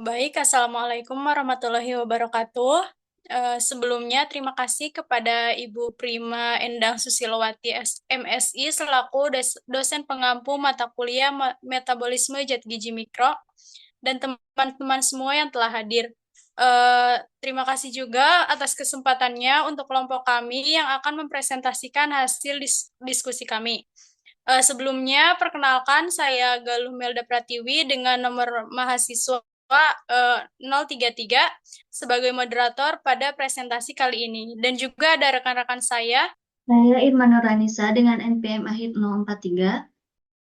Baik, Assalamualaikum warahmatullahi wabarakatuh. Sebelumnya, terima kasih kepada Ibu Prima Endang Susilowati MSI selaku dosen pengampu mata kuliah Metabolisme Zat Gizi Mikro dan teman-teman semua yang telah hadir. Terima kasih juga atas kesempatannya untuk kelompok kami yang akan mempresentasikan hasil diskusi kami. Sebelumnya, perkenalkan saya Galuh Melda Pratiwi dengan nomor mahasiswa 033 sebagai moderator pada presentasi kali ini. Dan juga ada rekan-rekan saya. Saya Irma Nurranisa dengan NPM akhir 043.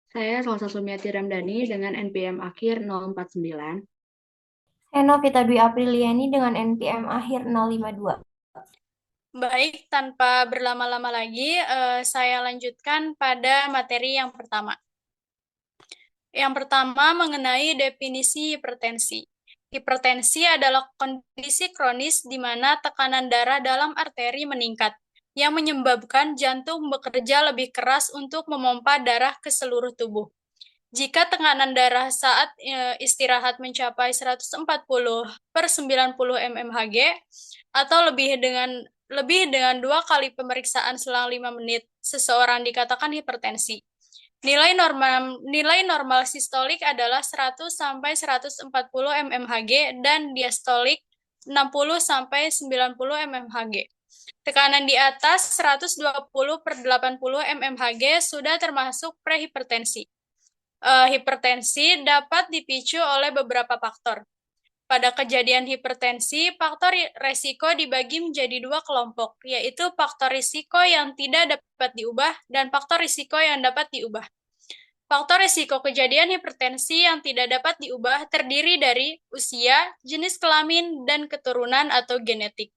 Saya Salsa Sumiati Ramdhani dengan NPM akhir 049. Saya Novita Dwi Apriliani dengan NPM akhir 052. Baik, tanpa berlama-lama lagi, saya lanjutkan pada materi yang pertama. Yang pertama mengenai definisi hipertensi. Hipertensi adalah kondisi kronis di mana tekanan darah dalam arteri meningkat, yang menyebabkan jantung bekerja lebih keras untuk memompa darah ke seluruh tubuh. Jika tekanan darah saat istirahat mencapai 140 per 90 mmHg atau lebih dengan 2 kali pemeriksaan selang 5 menit, seseorang dikatakan hipertensi. Nilai normal sistolik adalah 100 sampai 140 mmHg dan diastolik 60 sampai 90 mmHg. Tekanan di atas 120 per 80 mmHg sudah termasuk prehipertensi. Hipertensi dapat dipicu oleh beberapa faktor. Pada kejadian hipertensi, faktor resiko dibagi menjadi 2 kelompok, yaitu faktor risiko yang tidak dapat diubah dan faktor risiko yang dapat diubah. Faktor risiko kejadian hipertensi yang tidak dapat diubah terdiri dari usia, jenis kelamin, dan keturunan atau genetik.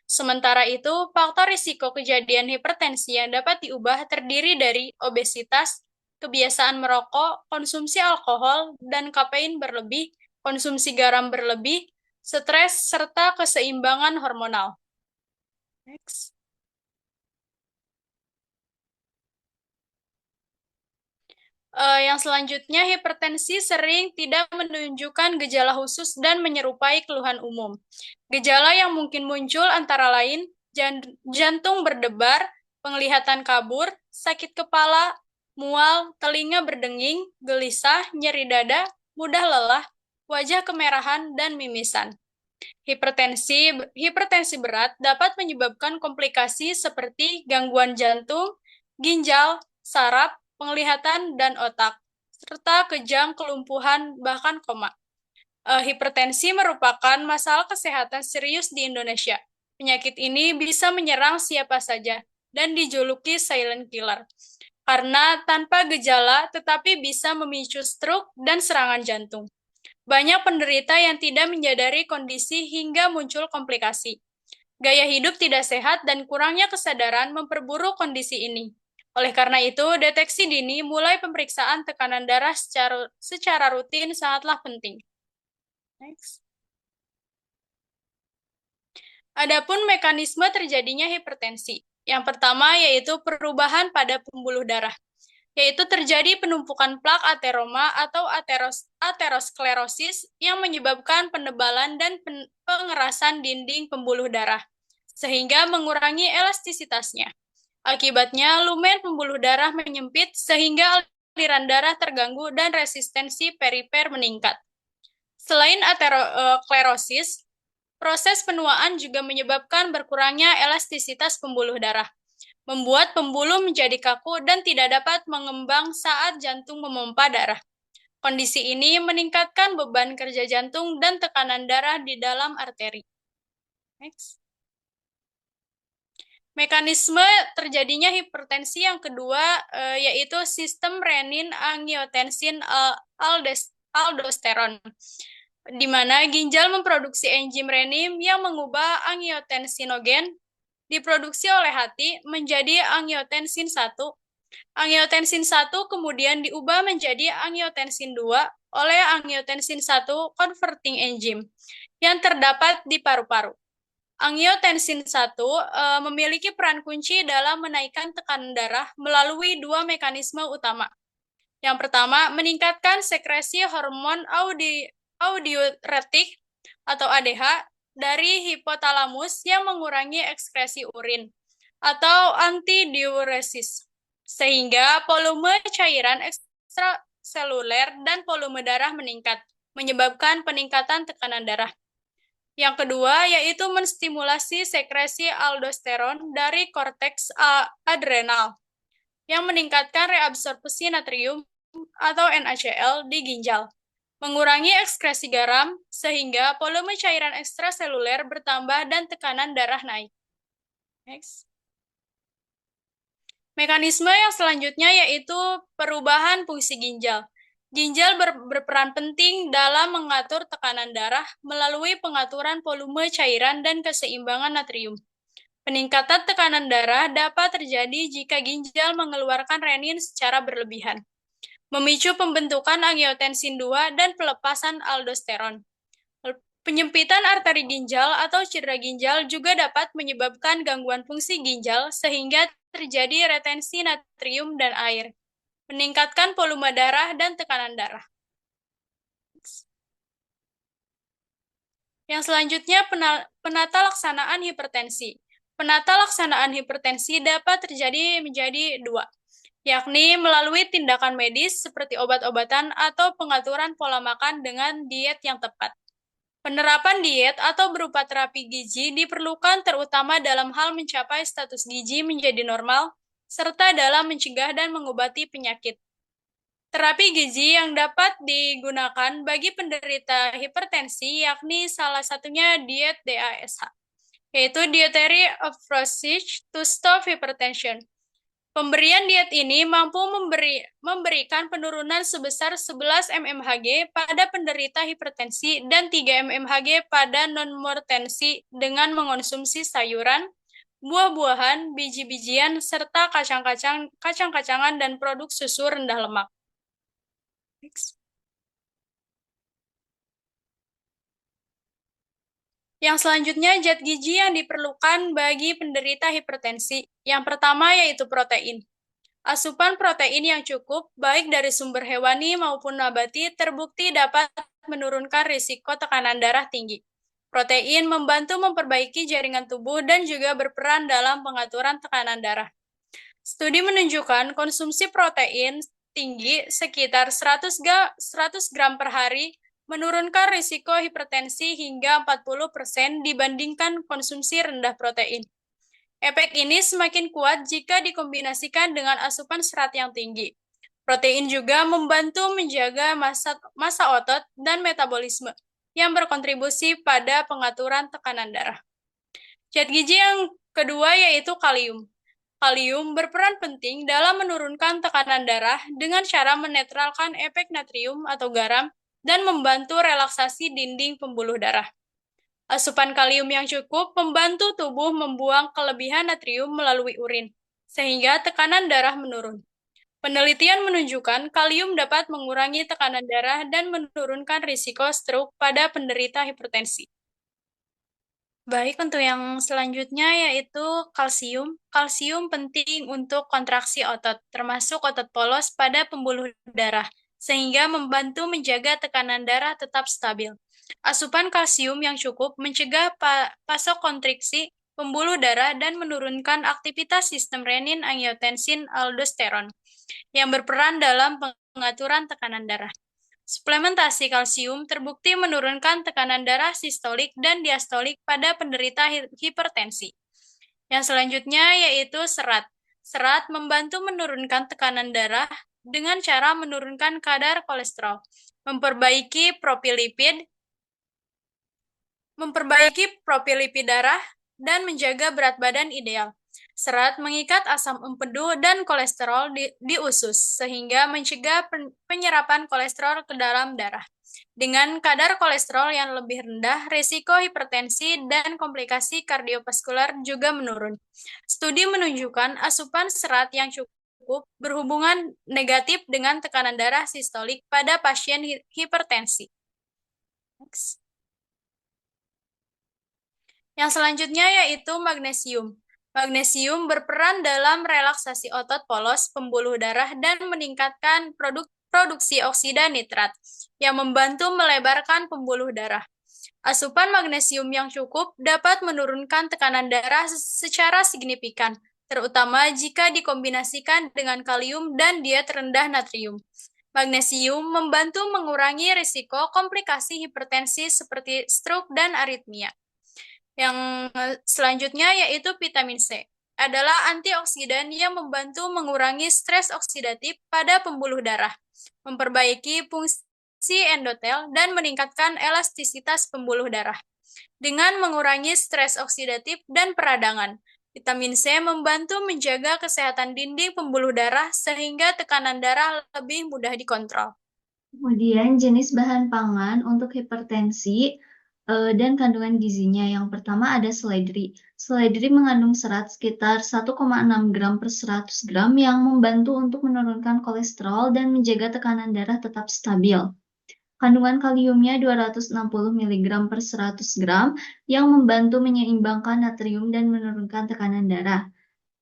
Sementara itu, faktor risiko kejadian hipertensi yang dapat diubah terdiri dari obesitas, kebiasaan merokok, konsumsi alkohol dan kafein berlebih, konsumsi garam berlebih, stres, serta keseimbangan hormonal. Next. Yang selanjutnya, hipertensi sering tidak menunjukkan gejala khusus dan menyerupai keluhan umum. Gejala yang mungkin muncul antara lain jantung berdebar, penglihatan kabur, sakit kepala, mual, telinga berdenging, gelisah, nyeri dada, mudah lelah, wajah kemerahan, dan mimisan. Hipertensi berat dapat menyebabkan komplikasi seperti gangguan jantung, ginjal, saraf, penglihatan, dan otak, serta kejang, kelumpuhan, bahkan koma. Hipertensi merupakan masalah kesehatan serius di Indonesia. Penyakit ini bisa menyerang siapa saja dan dijuluki silent killer karena tanpa gejala tetapi bisa memicu stroke dan serangan jantung. Banyak penderita yang tidak menyadari kondisi hingga muncul komplikasi. Gaya hidup tidak sehat dan kurangnya kesadaran memperburuk kondisi ini. Oleh karena itu, deteksi dini mulai pemeriksaan tekanan darah secara rutin sangatlah penting. Next. Adapun mekanisme terjadinya hipertensi. Yang pertama yaitu perubahan pada pembuluh darah, yaitu terjadi penumpukan plak ateroma atau aterosklerosis yang menyebabkan penebalan dan pengerasan dinding pembuluh darah, sehingga mengurangi elastisitasnya. Akibatnya, lumen pembuluh darah menyempit sehingga aliran darah terganggu dan resistensi perifer meningkat. Selain aterosklerosis, proses penuaan juga menyebabkan berkurangnya elastisitas pembuluh darah, membuat pembuluh menjadi kaku dan tidak dapat mengembang saat jantung memompa darah. Kondisi ini meningkatkan beban kerja jantung dan tekanan darah di dalam arteri. Next. Mekanisme terjadinya hipertensi yang kedua yaitu sistem renin-angiotensin-aldosteron, di mana ginjal memproduksi enzim renin yang mengubah angiotensinogen diproduksi oleh hati menjadi angiotensin 1. Angiotensin 1 kemudian diubah menjadi angiotensin 2 oleh angiotensin 1 converting enzim yang terdapat di paru-paru. Angiotensin 1 memiliki peran kunci dalam menaikkan tekanan darah melalui 2 mekanisme utama. Yang pertama, meningkatkan sekresi hormon audiuretik atau ADH dari hipotalamus yang mengurangi ekskresi urin atau antidiuresis, sehingga volume cairan ekstraseluler dan volume darah meningkat, menyebabkan peningkatan tekanan darah. Yang kedua yaitu menstimulasi sekresi aldosteron dari korteks adrenal yang meningkatkan reabsorpsi natrium atau NaCl di ginjal, mengurangi ekskresi garam sehingga volume cairan ekstraseluler bertambah dan tekanan darah naik. Next. Mekanisme yang selanjutnya yaitu perubahan fungsi ginjal. Ginjal berperan penting dalam mengatur tekanan darah melalui pengaturan volume cairan dan keseimbangan natrium. Peningkatan tekanan darah dapat terjadi jika ginjal mengeluarkan renin secara berlebihan, memicu pembentukan angiotensin II dan pelepasan aldosteron. Penyempitan arteri ginjal atau cedera ginjal juga dapat menyebabkan gangguan fungsi ginjal sehingga terjadi retensi natrium dan air, meningkatkan volume darah dan tekanan darah. Yang selanjutnya penata laksanaan hipertensi. Penata laksanaan hipertensi dapat terjadi menjadi dua, yakni melalui tindakan medis seperti obat-obatan atau pengaturan pola makan dengan diet yang tepat. Penerapan diet atau berupa terapi gizi diperlukan terutama dalam hal mencapai status gizi menjadi normal, serta dalam mencegah dan mengobati penyakit. Terapi gizi yang dapat digunakan bagi penderita hipertensi yakni salah satunya diet DASH, yaitu Dietary Approach to Stop Hypertension. Pemberian diet ini mampu memberikan penurunan sebesar 11 mmHg pada penderita hipertensi dan 3 mmHg pada non-hipertensi dengan mengonsumsi sayuran, buah-buahan, biji-bijian, serta kacang-kacangan dan produk susu rendah lemak. Next. Yang selanjutnya, zat gizi yang diperlukan bagi penderita hipertensi. Yang pertama yaitu protein. Asupan protein yang cukup, baik dari sumber hewani maupun nabati, terbukti dapat menurunkan risiko tekanan darah tinggi. Protein membantu memperbaiki jaringan tubuh dan juga berperan dalam pengaturan tekanan darah. Studi menunjukkan konsumsi protein tinggi sekitar 100 gram per hari menurunkan risiko hipertensi hingga 40% dibandingkan konsumsi rendah protein. Efek ini semakin kuat jika dikombinasikan dengan asupan serat yang tinggi. Protein juga membantu menjaga massa otot dan metabolisme yang berkontribusi pada pengaturan tekanan darah. Zat gizi yang kedua yaitu kalium. Kalium berperan penting dalam menurunkan tekanan darah dengan cara menetralkan efek natrium atau garam dan membantu relaksasi dinding pembuluh darah. Asupan kalium yang cukup membantu tubuh membuang kelebihan natrium melalui urin, sehingga tekanan darah menurun. Penelitian menunjukkan kalium dapat mengurangi tekanan darah dan menurunkan risiko stroke pada penderita hipertensi. Baik, untuk yang selanjutnya yaitu kalsium. Kalsium penting untuk kontraksi otot, termasuk otot polos pada pembuluh darah, sehingga membantu menjaga tekanan darah tetap stabil. Asupan kalsium yang cukup mencegah vasokonstriksi pembuluh darah dan menurunkan aktivitas sistem renin, angiotensin, aldosteron yang berperan dalam pengaturan tekanan darah. Suplementasi kalsium terbukti menurunkan tekanan darah sistolik dan diastolik pada penderita hipertensi. Yang selanjutnya yaitu serat. Serat membantu menurunkan tekanan darah dengan cara menurunkan kadar kolesterol, memperbaiki profil lipid darah, dan menjaga berat badan ideal. Serat mengikat asam empedu dan kolesterol di usus, sehingga mencegah penyerapan kolesterol ke dalam darah. Dengan kadar kolesterol yang lebih rendah, risiko hipertensi dan komplikasi kardiovaskular juga menurun. Studi menunjukkan asupan serat yang cukup berhubungan negatif dengan tekanan darah sistolik pada pasien hipertensi. Next. Yang selanjutnya yaitu magnesium. Magnesium berperan dalam relaksasi otot polos, pembuluh darah, dan meningkatkan produksi oksida nitrat yang membantu melebarkan pembuluh darah. Asupan magnesium yang cukup dapat menurunkan tekanan darah secara signifikan, terutama jika dikombinasikan dengan kalium dan diet rendah natrium. Magnesium membantu mengurangi risiko komplikasi hipertensi seperti stroke dan aritmia. Yang selanjutnya yaitu vitamin C. Adalah antioksidan yang membantu mengurangi stres oksidatif pada pembuluh darah, memperbaiki fungsi endotel, dan meningkatkan elastisitas pembuluh darah. Dengan mengurangi stres oksidatif dan peradangan, vitamin C membantu menjaga kesehatan dinding pembuluh darah sehingga tekanan darah lebih mudah dikontrol. Kemudian jenis bahan pangan untuk hipertensi dan kandungan gizinya. Yang pertama ada seledri. Seledri mengandung serat sekitar 1,6 gram per 100 gram yang membantu untuk menurunkan kolesterol dan menjaga tekanan darah tetap stabil. Kandungan kaliumnya 260 mg per 100 gram yang membantu menyeimbangkan natrium dan menurunkan tekanan darah.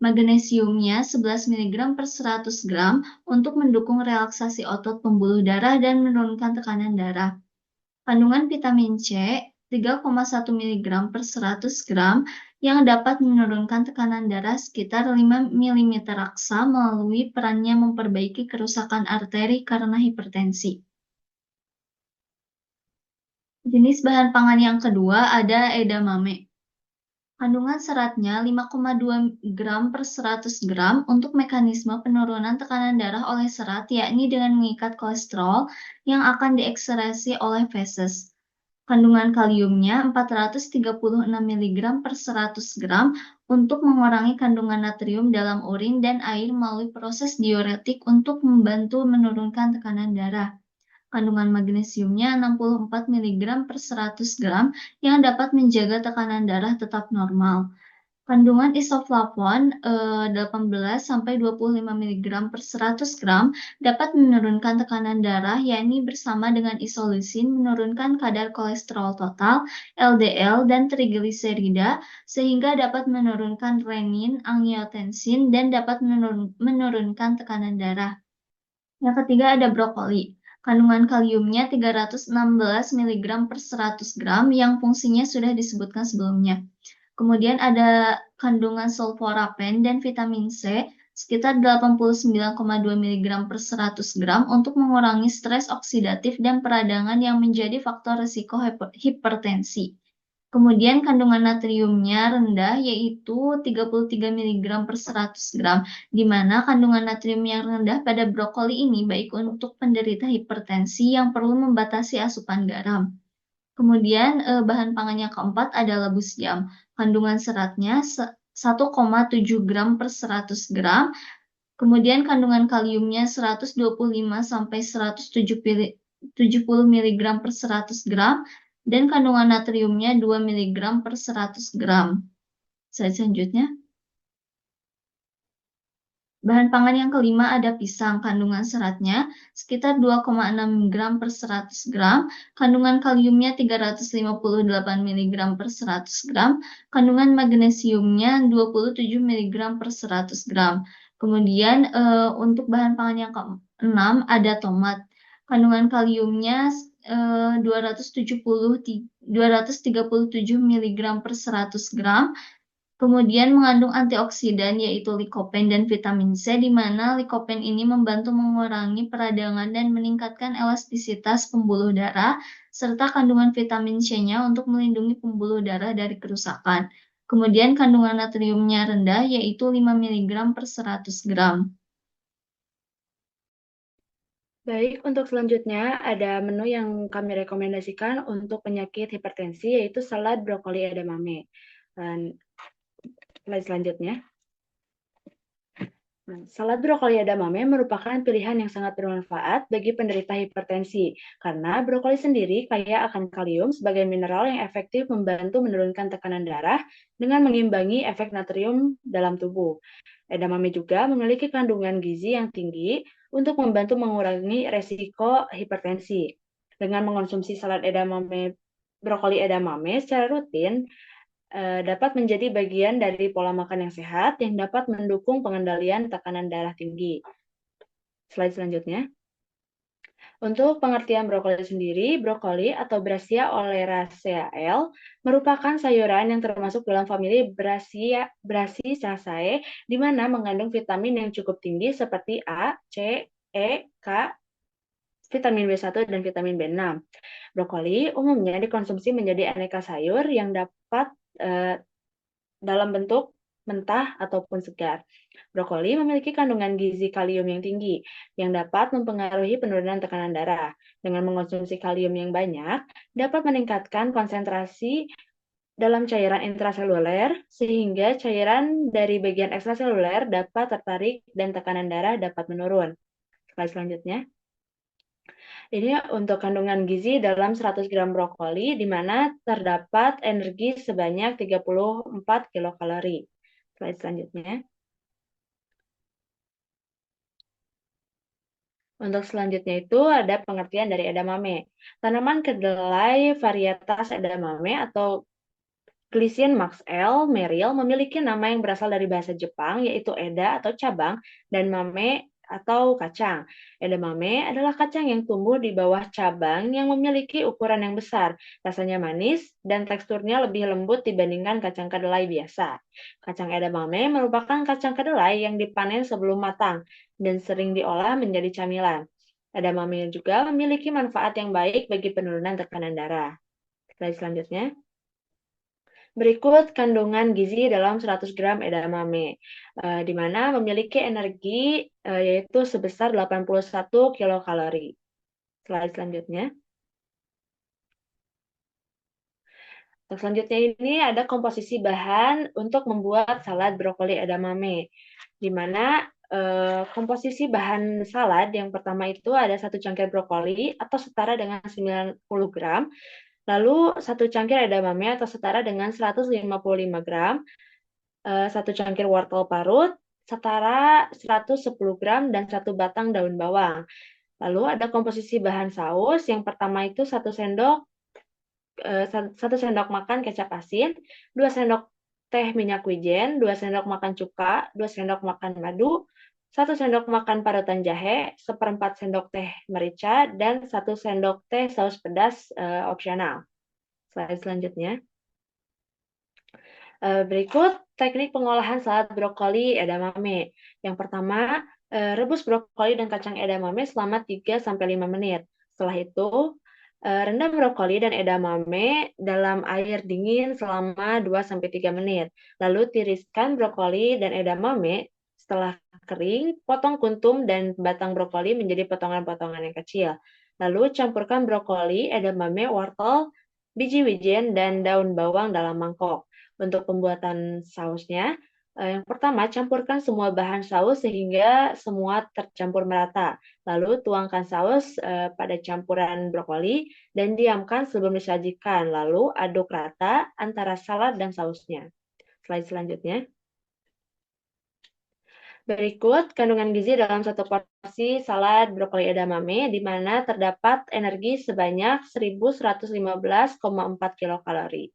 Magnesiumnya 11 mg per 100 gram untuk mendukung relaksasi otot pembuluh darah dan menurunkan tekanan darah. Kandungan vitamin C 3,1 mg per 100 gram yang dapat menurunkan tekanan darah sekitar 5 mm raksa melalui perannya memperbaiki kerusakan arteri karena hipertensi. Jenis bahan pangan yang kedua ada edamame. Kandungan seratnya 5,2 gram per 100 gram untuk mekanisme penurunan tekanan darah oleh serat, yakni dengan mengikat kolesterol yang akan diekskresi oleh feses. Kandungan kaliumnya 436 mg per 100 gram untuk mengurangi kandungan natrium dalam urin dan air melalui proses diuretik untuk membantu menurunkan tekanan darah. Kandungan magnesiumnya 64 mg per 100 gram yang dapat menjaga tekanan darah tetap normal. Kandungan isoflavon 18-25 mg per 100 gram dapat menurunkan tekanan darah, yakni bersama dengan isoleusin menurunkan kadar kolesterol total, LDL, dan trigliserida, sehingga dapat menurunkan renin, angiotensin, dan dapat menurunkan tekanan darah. Yang ketiga ada brokoli. Kandungan kaliumnya 316 mg per 100 gram yang fungsinya sudah disebutkan sebelumnya. Kemudian ada kandungan sulforapen dan vitamin C sekitar 89,2 mg per 100 gram untuk mengurangi stres oksidatif dan peradangan yang menjadi faktor risiko hipertensi. Kemudian kandungan natriumnya rendah yaitu 33 mg per 100 gram, di mana kandungan natrium yang rendah pada brokoli ini baik untuk penderita hipertensi yang perlu membatasi asupan garam. Kemudian bahan pangan yang keempat adalah labus jam. Kandungan seratnya 1,7 gram per 100 gram. Kemudian kandungan kaliumnya 125 sampai 170 mg per 100 gram dan kandungan natriumnya 2 mg per 100 gram. Selanjutnya, bahan pangan yang kelima ada pisang. Kandungan seratnya sekitar 2,6 gram per 100 gram, kandungan kaliumnya 358 mg per 100 gram, kandungan magnesiumnya 27 mg per 100 gram. Kemudian untuk bahan pangan yang keenam ada tomat. Kandungan kaliumnya 237 mg per 100 gram. Kemudian mengandung antioksidan yaitu likopen dan vitamin C, di mana likopen ini membantu mengurangi peradangan dan meningkatkan elastisitas pembuluh darah, serta kandungan vitamin C-nya untuk melindungi pembuluh darah dari kerusakan. Kemudian kandungan natriumnya rendah yaitu 5 mg per 100 gram. Baik, untuk selanjutnya ada menu yang kami rekomendasikan untuk penyakit hipertensi yaitu salad brokoli edamame. Dan slide selanjutnya. Salad brokoli edamame merupakan pilihan yang sangat bermanfaat bagi penderita hipertensi karena brokoli sendiri kaya akan kalium sebagai mineral yang efektif membantu menurunkan tekanan darah dengan mengimbangi efek natrium dalam tubuh. Edamame juga memiliki kandungan gizi yang tinggi untuk membantu mengurangi resiko hipertensi. Dengan mengonsumsi salad brokoli edamame secara rutin, dapat menjadi bagian dari pola makan yang sehat yang dapat mendukung pengendalian tekanan darah tinggi. Slide selanjutnya. Untuk pengertian brokoli sendiri, brokoli atau Brassica oleracea merupakan sayuran yang termasuk dalam famili Brassicaceae, di mana mengandung vitamin yang cukup tinggi seperti A, C, E, K, vitamin B1, dan vitamin B6. Brokoli umumnya dikonsumsi menjadi aneka sayur yang dapat dalam bentuk mentah ataupun segar. Brokoli memiliki kandungan gizi kalium yang tinggi, yang dapat mempengaruhi penurunan tekanan darah. Dengan mengonsumsi kalium yang banyak, dapat meningkatkan konsentrasi dalam cairan intraseluler, sehingga cairan dari bagian ekstraseluler dapat tertarik dan tekanan darah dapat menurun. Slide selanjutnya. Ini untuk kandungan gizi dalam 100 gram brokoli, di mana terdapat energi sebanyak 34 kilokalori. Slide selanjutnya. Untuk selanjutnya itu ada pengertian dari edamame. Tanaman kedelai varietas edamame atau Glycine Maxwell Merrill memiliki nama yang berasal dari bahasa Jepang, yaitu eda atau cabang, dan mame atau kacang. Edamame adalah kacang yang tumbuh di bawah cabang yang memiliki ukuran yang besar, rasanya manis, dan teksturnya lebih lembut dibandingkan kacang kedelai biasa. Kacang edamame merupakan kacang kedelai yang dipanen sebelum matang dan sering diolah menjadi camilan. Edamame juga memiliki manfaat yang baik bagi penurunan tekanan darah. Slide selanjutnya. Berikut kandungan gizi dalam 100 gram edamame, di mana memiliki energi yaitu sebesar 81 kilokalori. Slide selanjutnya. Selanjutnya ini ada komposisi bahan untuk membuat salad brokoli edamame, di mana komposisi bahan salad yang pertama itu ada 1 cangkir brokoli atau setara dengan 90 gram, lalu 1 cangkir edamame atau setara dengan 155 gram, 1 cangkir wortel parut setara 110 gram, dan 1 batang daun bawang. Lalu ada komposisi bahan saus, yang pertama itu 1 sendok makan kecap asin, 2 sendok teh minyak wijen, 2 sendok makan cuka, 2 sendok makan madu, 1 sendok makan parutan jahe, 1/4 sendok teh merica, dan 1 sendok teh saus pedas opsional. Slide selanjutnya. Berikut teknik pengolahan salad brokoli edamame. Yang pertama, rebus brokoli dan kacang edamame selama 3-5 menit. Setelah itu, rendam brokoli dan edamame dalam air dingin selama 2-3 menit. Lalu tiriskan brokoli dan edamame. Setelah kering, potong kuntum dan batang brokoli menjadi potongan-potongan yang kecil. Lalu campurkan brokoli, edamame, wortel, biji wijen, dan daun bawang dalam mangkok. Untuk pembuatan sausnya, yang pertama campurkan semua bahan saus sehingga semua tercampur merata. Lalu tuangkan saus pada campuran brokoli dan diamkan sebelum disajikan. Lalu aduk rata antara salad dan sausnya. Slide selanjutnya. Berikut kandungan gizi dalam 1 porsi salad brokoli edamame, di mana terdapat energi sebanyak 1115,4 kilokalori.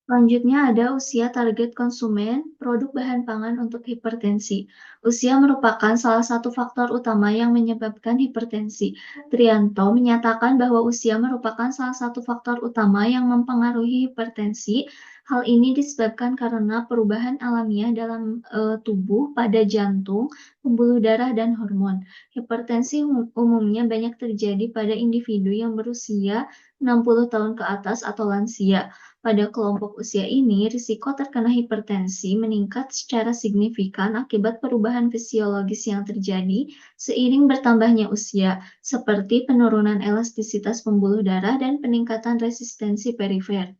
Selanjutnya ada usia target konsumen produk bahan pangan untuk hipertensi. Usia merupakan salah satu faktor utama yang menyebabkan hipertensi. Trianto menyatakan bahwa usia merupakan salah satu faktor utama yang mempengaruhi hipertensi. Hal ini disebabkan karena perubahan alamiah dalam tubuh pada jantung, pembuluh darah, dan hormon. Hipertensi umumnya banyak terjadi pada individu yang berusia 60 tahun ke atas atau lansia. Pada kelompok usia ini, risiko terkena hipertensi meningkat secara signifikan akibat perubahan fisiologis yang terjadi seiring bertambahnya usia, seperti penurunan elastisitas pembuluh darah dan peningkatan resistensi perifer.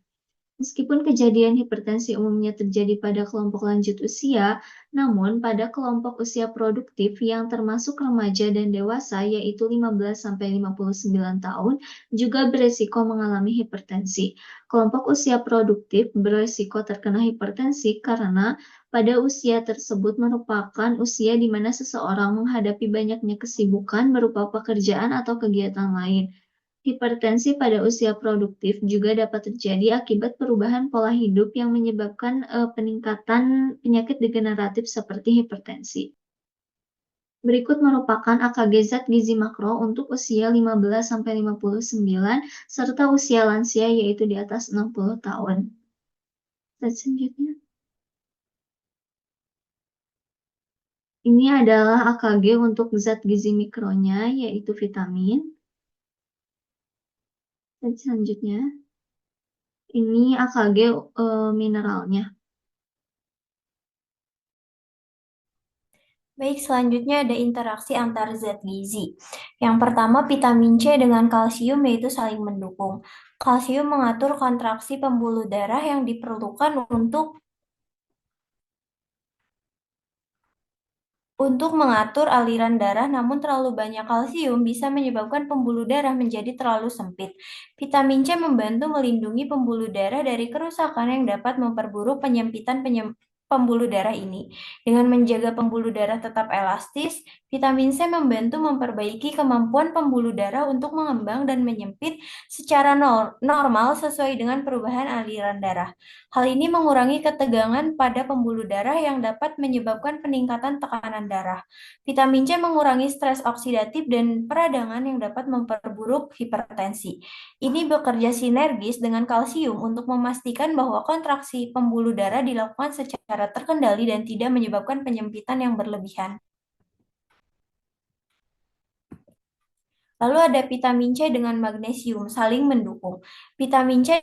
Meskipun kejadian hipertensi umumnya terjadi pada kelompok lanjut usia, namun pada kelompok usia produktif yang termasuk remaja dan dewasa, yaitu 15-59 tahun, juga beresiko mengalami hipertensi. Kelompok usia produktif beresiko terkena hipertensi karena pada usia tersebut merupakan usia di mana seseorang menghadapi banyaknya kesibukan berupa pekerjaan atau kegiatan lain. Hipertensi pada usia produktif juga dapat terjadi akibat perubahan pola hidup yang menyebabkan peningkatan penyakit degeneratif seperti hipertensi. Berikut merupakan AKG zat gizi makro untuk usia 15-59 serta usia lansia yaitu di atas 60 tahun. Slide selanjutnya. Ini adalah AKG untuk zat gizi mikronya yaitu vitamin. Slide selanjutnya. Ini AKG mineralnya. Baik, selanjutnya ada interaksi antar zat gizi. Yang pertama, vitamin C dengan kalsium yaitu saling mendukung. Kalsium mengatur kontraksi pembuluh darah yang diperlukan untuk mengatur aliran darah, namun terlalu banyak kalsium bisa menyebabkan pembuluh darah menjadi terlalu sempit. Vitamin C membantu melindungi pembuluh darah dari kerusakan yang dapat memperburuk penyempitan pembuluh darah ini. Dengan menjaga pembuluh darah tetap elastis, vitamin C membantu memperbaiki kemampuan pembuluh darah untuk mengembang dan menyempit secara normal sesuai dengan perubahan aliran darah. Hal ini mengurangi ketegangan pada pembuluh darah yang dapat menyebabkan peningkatan tekanan darah. Vitamin C mengurangi stres oksidatif dan peradangan yang dapat memperburuk hipertensi. Ini bekerja sinergis dengan kalsium untuk memastikan bahwa kontraksi pembuluh darah dilakukan secara terkendali dan tidak menyebabkan penyempitan yang berlebihan. Lalu ada vitamin C dengan magnesium saling mendukung. Vitamin C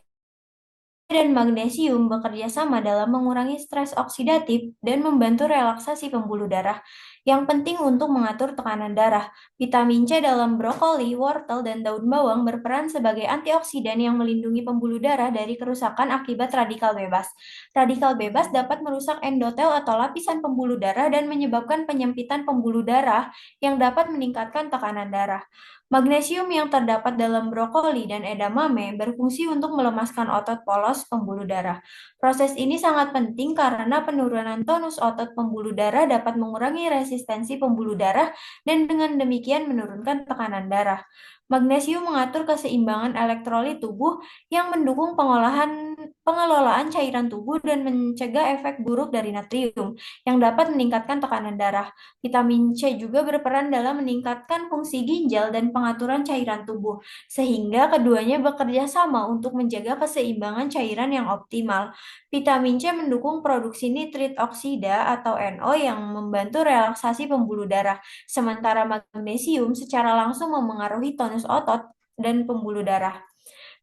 dan magnesium bekerja sama dalam mengurangi stres oksidatif dan membantu relaksasi pembuluh darah yang penting untuk mengatur tekanan darah. Vitamin C dalam brokoli, wortel, dan daun bawang berperan sebagai antioksidan yang melindungi pembuluh darah dari kerusakan akibat radikal bebas. Radikal bebas dapat merusak endotel atau lapisan pembuluh darah dan menyebabkan penyempitan pembuluh darah yang dapat meningkatkan tekanan darah. Magnesium yang terdapat dalam brokoli dan edamame berfungsi untuk melemaskan otot polos pembuluh darah. Proses ini sangat penting karena penurunan tonus otot pembuluh darah dapat mengurangi resistensi pembuluh darah dan dengan demikian menurunkan tekanan darah. Magnesium mengatur keseimbangan elektrolit tubuh yang mendukung pengelolaan cairan tubuh dan mencegah efek buruk dari natrium yang dapat meningkatkan tekanan darah. Vitamin C juga berperan dalam meningkatkan fungsi ginjal dan pengaturan cairan tubuh, sehingga keduanya bekerja sama untuk menjaga keseimbangan cairan yang optimal. Vitamin C mendukung produksi nitrit oksida atau NO yang membantu relaksasi pembuluh darah, sementara magnesium secara langsung memengaruhi tonus otot dan pembuluh darah.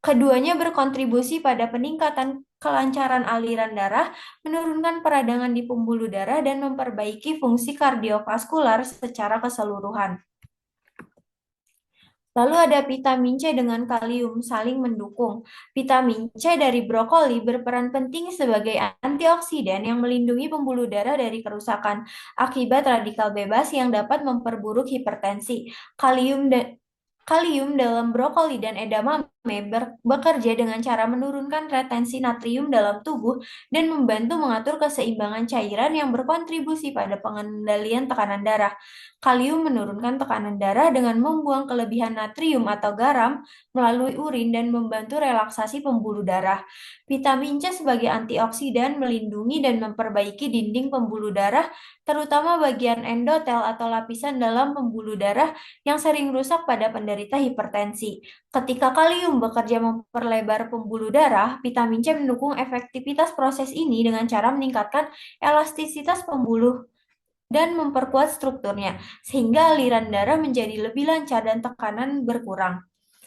Keduanya berkontribusi pada peningkatan kelancaran aliran darah, menurunkan peradangan di pembuluh darah, dan memperbaiki fungsi kardiovaskular secara keseluruhan. Lalu ada vitamin C dengan kalium saling mendukung. Vitamin C dari brokoli berperan penting sebagai antioksidan yang melindungi pembuluh darah dari kerusakan akibat radikal bebas yang dapat memperburuk hipertensi. Kalium dalam brokoli dan edamame bekerja dengan cara menurunkan retensi natrium dalam tubuh dan membantu mengatur keseimbangan cairan yang berkontribusi pada pengendalian tekanan darah. Kalium menurunkan tekanan darah dengan membuang kelebihan natrium atau garam melalui urin dan membantu relaksasi pembuluh darah. Vitamin C sebagai antioksidan melindungi dan memperbaiki dinding pembuluh darah, terutama bagian endotel atau lapisan dalam pembuluh darah yang sering rusak pada penderita hipertensi. Ketika kalium bekerja memperlebar pembuluh darah, vitamin C mendukung efektivitas proses ini dengan cara meningkatkan elastisitas pembuluh dan memperkuat strukturnya, sehingga aliran darah menjadi lebih lancar dan tekanan berkurang.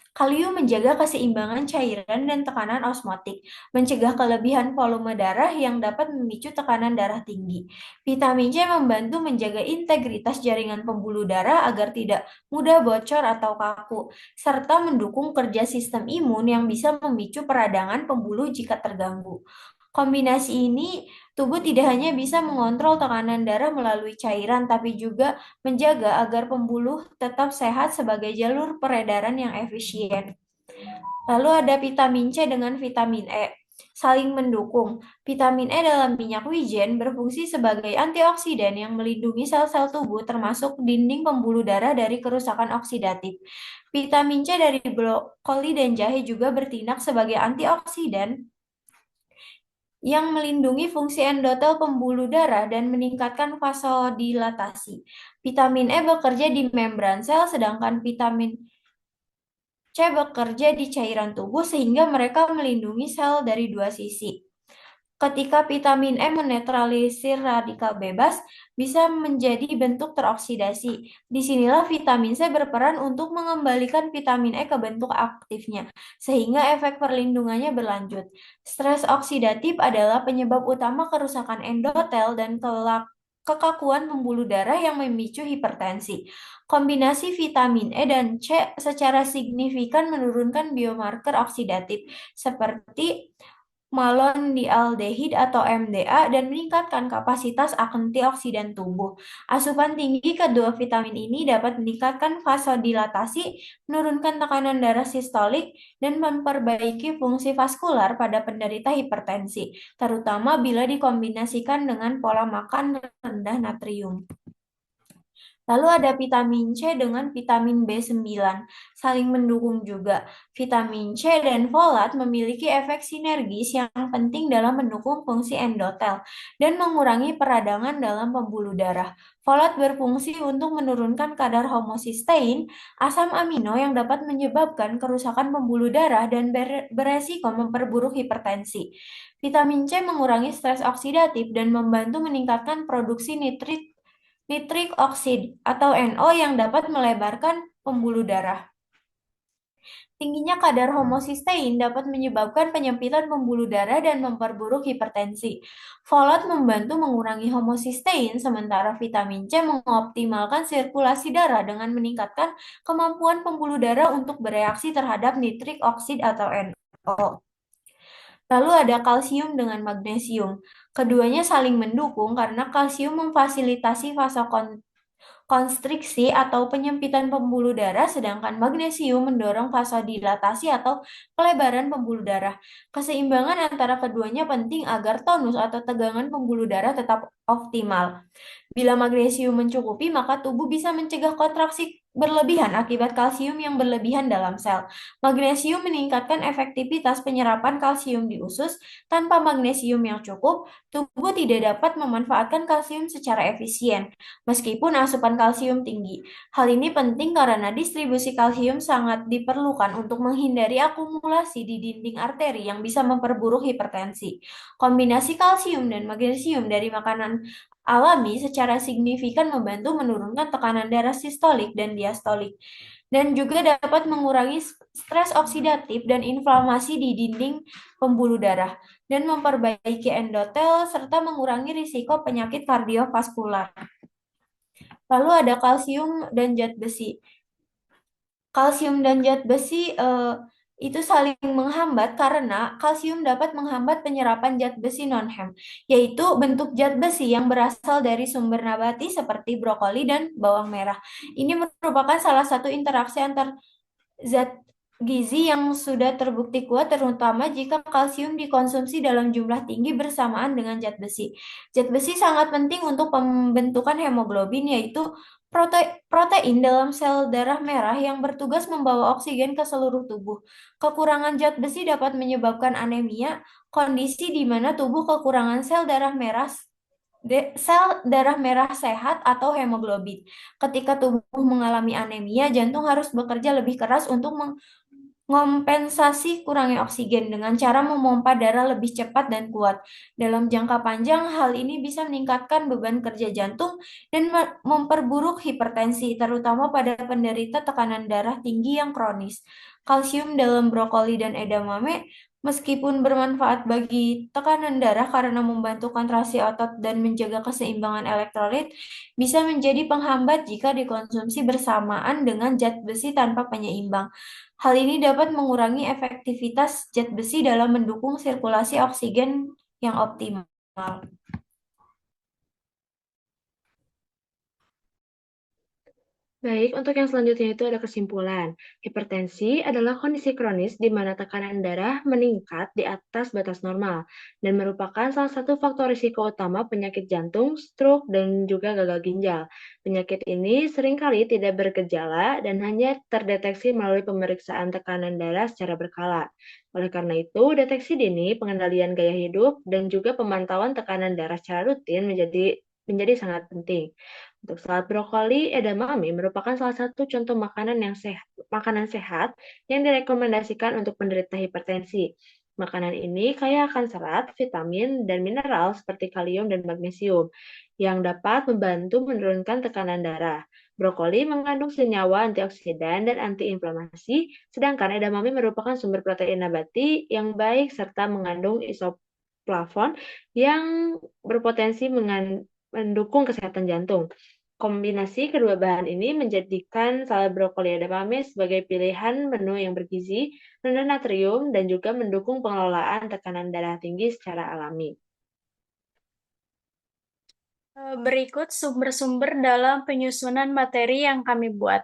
Kalium menjaga keseimbangan cairan dan tekanan osmotik, mencegah kelebihan volume darah yang dapat memicu tekanan darah tinggi. Vitamin C membantu menjaga integritas jaringan pembuluh darah agar tidak mudah bocor atau kaku, serta mendukung kerja sistem imun yang bisa memicu peradangan pembuluh jika terganggu. Kombinasi ini, tubuh tidak hanya bisa mengontrol tekanan darah melalui cairan, tapi juga menjaga agar pembuluh tetap sehat sebagai jalur peredaran yang efisien. Lalu ada vitamin C dengan vitamin E, saling mendukung. Vitamin E dalam minyak wijen berfungsi sebagai antioksidan yang melindungi sel-sel tubuh termasuk dinding pembuluh darah dari kerusakan oksidatif. Vitamin C dari brokoli dan jahe juga bertindak sebagai antioksidan yang melindungi fungsi endotel pembuluh darah dan meningkatkan vasodilatasi. Vitamin E bekerja di membran sel, sedangkan vitamin C bekerja di cairan tubuh sehingga mereka melindungi sel dari dua sisi. Ketika vitamin E menetralisir radikal bebas, bisa menjadi bentuk teroksidasi. Disinilah vitamin C berperan untuk mengembalikan vitamin E ke bentuk aktifnya, sehingga efek perlindungannya berlanjut. Stres oksidatif adalah penyebab utama kerusakan endotel dan kekakuan pembuluh darah yang memicu hipertensi. Kombinasi vitamin E dan C secara signifikan menurunkan biomarker oksidatif seperti malondialdehid atau MDA dan meningkatkan kapasitas antioksidan tubuh. Asupan tinggi kedua vitamin ini dapat meningkatkan vasodilatasi, menurunkan tekanan darah sistolik, dan memperbaiki fungsi vaskular pada penderita hipertensi, terutama bila dikombinasikan dengan pola makan rendah natrium. Lalu ada vitamin C dengan vitamin B9, saling mendukung juga. Vitamin C dan folat memiliki efek sinergis yang penting dalam mendukung fungsi endotel dan mengurangi peradangan dalam pembuluh darah. Folat berfungsi untuk menurunkan kadar homosistein, asam amino yang dapat menyebabkan kerusakan pembuluh darah dan beresiko memperburuk hipertensi. Vitamin C mengurangi stres oksidatif dan membantu meningkatkan produksi nitrik oksid atau NO yang dapat melebarkan pembuluh darah. Tingginya kadar homosistein dapat menyebabkan penyempitan pembuluh darah dan memperburuk hipertensi. Folat membantu mengurangi homosistein, sementara vitamin C mengoptimalkan sirkulasi darah dengan meningkatkan kemampuan pembuluh darah untuk bereaksi terhadap nitrik oksid atau NO. Lalu ada kalsium dengan magnesium. Keduanya saling mendukung karena kalsium memfasilitasi vasokonstriksi atau penyempitan pembuluh darah, sedangkan magnesium mendorong vasodilatasi atau pelebaran pembuluh darah. Keseimbangan antara keduanya penting agar tonus atau tegangan pembuluh darah tetap optimal. Bila magnesium mencukupi, maka tubuh bisa mencegah kontraksi berlebihan akibat kalsium yang berlebihan dalam sel. Magnesium meningkatkan efektivitas penyerapan kalsium di usus. Tanpa magnesium yang cukup, tubuh tidak dapat memanfaatkan kalsium secara efisien, meskipun asupan kalsium tinggi. Hal ini penting karena distribusi kalsium sangat diperlukan untuk menghindari akumulasi di dinding arteri yang bisa memperburuk hipertensi. Kombinasi kalsium dan magnesium dari makanan alami secara signifikan membantu menurunkan tekanan darah sistolik dan diastolik, dan juga dapat mengurangi stres oksidatif dan inflamasi di dinding pembuluh darah, dan memperbaiki endotel serta mengurangi risiko penyakit kardiovaskular. Lalu ada kalsium dan zat besi. Kalsium dan zat besi itu saling menghambat karena kalsium dapat menghambat penyerapan zat besi non-Hem, yaitu bentuk zat besi yang berasal dari sumber nabati seperti brokoli dan bawang merah. Ini merupakan salah satu interaksi antar zat gizi yang sudah terbukti kuat, terutama jika kalsium dikonsumsi dalam jumlah tinggi bersamaan dengan zat besi. Zat besi sangat penting untuk pembentukan hemoglobin, yaitu protein dalam sel darah merah yang bertugas membawa oksigen ke seluruh tubuh. Kekurangan zat besi dapat menyebabkan anemia, kondisi di mana tubuh kekurangan sel darah merah sehat atau hemoglobin. Ketika tubuh mengalami anemia, jantung harus bekerja lebih keras untuk mengompensasi kurangnya oksigen dengan cara memompa darah lebih cepat dan kuat. Dalam jangka panjang, hal ini bisa meningkatkan beban kerja jantung dan memperburuk hipertensi, terutama pada penderita tekanan darah tinggi yang kronis. Kalsium dalam brokoli dan edamame meskipun bermanfaat bagi tekanan darah karena membantu kontraksi otot dan menjaga keseimbangan elektrolit, bisa menjadi penghambat jika dikonsumsi bersamaan dengan zat besi tanpa penyeimbang. Hal ini dapat mengurangi efektivitas zat besi dalam mendukung sirkulasi oksigen yang optimal. Baik, untuk yang selanjutnya itu ada kesimpulan. Hipertensi adalah kondisi kronis di mana tekanan darah meningkat di atas batas normal dan merupakan salah satu faktor risiko utama penyakit jantung, stroke, dan juga gagal ginjal. Penyakit ini seringkali tidak bergejala dan hanya terdeteksi melalui pemeriksaan tekanan darah secara berkala. Oleh karena itu, deteksi dini, pengendalian gaya hidup, dan juga pemantauan tekanan darah secara rutin menjadi sangat penting. Untuk salad brokoli, edamame merupakan salah satu contoh makanan sehat yang direkomendasikan untuk penderita hipertensi. Makanan ini kaya akan serat, vitamin, dan mineral seperti kalium dan magnesium yang dapat membantu menurunkan tekanan darah. Brokoli mengandung senyawa antioksidan dan antiinflamasi, sedangkan edamame merupakan sumber protein nabati yang baik serta mengandung isoflavon yang berpotensi mendukung kesehatan jantung. Kombinasi kedua bahan ini menjadikan salad brokoli edamame sebagai pilihan menu yang bergizi, rendah natrium, dan juga mendukung pengelolaan tekanan darah tinggi secara alami. Berikut sumber-sumber dalam penyusunan materi yang kami buat.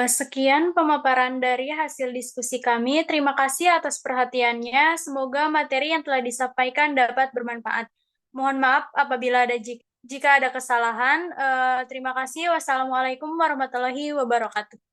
Sekian pemaparan dari hasil diskusi kami. Terima kasih atas perhatiannya. Semoga materi yang telah disampaikan dapat bermanfaat. Mohon maaf apabila jika ada kesalahan. Terima kasih. Wassalamualaikum warahmatullahi wabarakatuh.